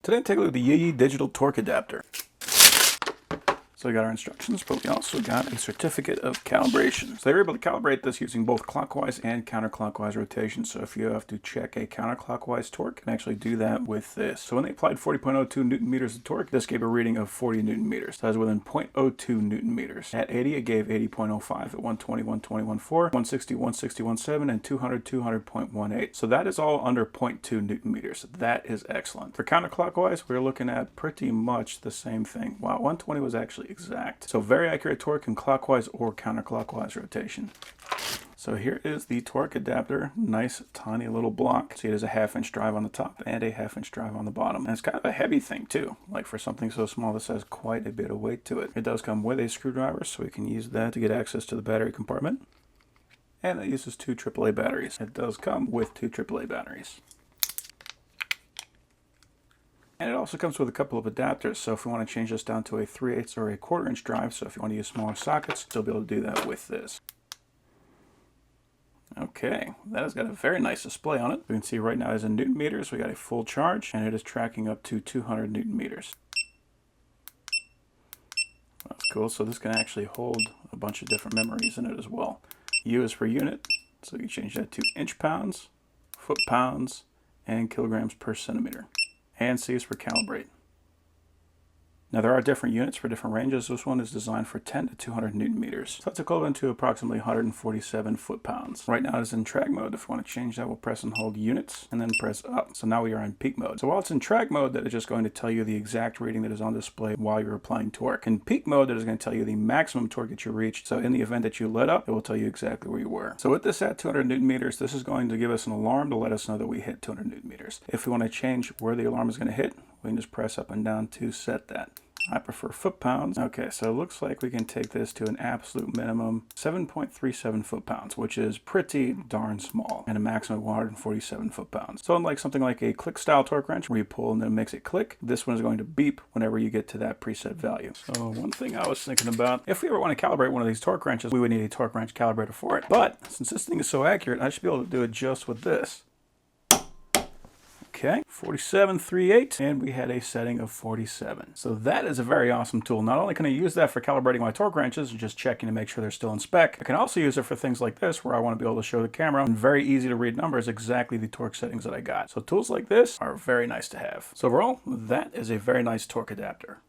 Today, take a look at the Yiyeie digital torque adapter. So we got our instructions, but we also got a certificate of calibration. So they're able to calibrate this using both clockwise and counterclockwise rotation. So if you have to check a counterclockwise torque, you can actually do that with this. So when they applied 40.02 Newton meters of torque, this gave a reading of 40 Newton meters. So that was within 0.02 Newton meters. At 80, it gave 80.05. At 120, 120.14, 160, 160.17, and 200, 200.18. So that is all under 0.2 Newton meters. That is excellent. For counterclockwise, we're looking at pretty much the same thing. Wow, 120 was actually exact. So very accurate torque in clockwise or counterclockwise rotation. So here is the torque adapter. Nice tiny little block. See, it has a 1/2-inch drive on the top and a 1/2-inch drive on the bottom. And it's kind of a heavy thing too. Like for something so small, this has quite a bit of weight to it. It does come with a screwdriver, so we can use that to get access to the battery compartment. And it uses 2 AAA batteries. It does come with 2 AAA batteries. And it also comes with a couple of adapters, so if we want to change this down to a 3/8 or a 1/4-inch drive, so if you want to use smaller sockets, you'll be able to do that with this. Okay, that has got a very nice display on it. You can see right now is in Newton meters, we got a full charge, and it is tracking up to 200 Newton meters. That's cool, so this can actually hold a bunch of different memories in it as well. U is for unit, so you can change that to inch pounds, foot pounds, and kilograms per centimeter. And C is for calibrate. Now there are different units for different ranges. This one is designed for 10 to 200 Newton meters. So that's equivalent to approximately 147 foot-pounds. Right now it is in track mode. If we want to change that, we'll press and hold units and then press up. So now we are in peak mode. So while it's in track mode, that is just going to tell you the exact reading that is on display while you're applying torque. In peak mode, that is going to tell you the maximum torque that you reached. So in the event that you let up, it will tell you exactly where you were. So with this at 200 Newton meters, this is going to give us an alarm to let us know that we hit 200 Newton meters. If we want to change where the alarm is going to hit, we can just press up and down to set that. I prefer foot-pounds. Okay, so it looks like we can take this to an absolute minimum 7.37 foot-pounds, which is pretty darn small, and a maximum of 147 foot-pounds. So unlike something like a click-style torque wrench where you pull and then it makes it click, this one is going to beep whenever you get to that preset value. So one thing I was thinking about, if we ever want to calibrate one of these torque wrenches, we would need a torque wrench calibrator for it. But since this thing is so accurate, I should be able to do it just with this. Okay, 47.38, and we had a setting of 47. So that is a very awesome tool. Not only can I use that for calibrating my torque wrenches and just checking to make sure they're still in spec, I can also use it for things like this where I want to be able to show the camera in very easy to read numbers exactly the torque settings that I got. So tools like this are very nice to have. So overall, that is a very nice torque adapter.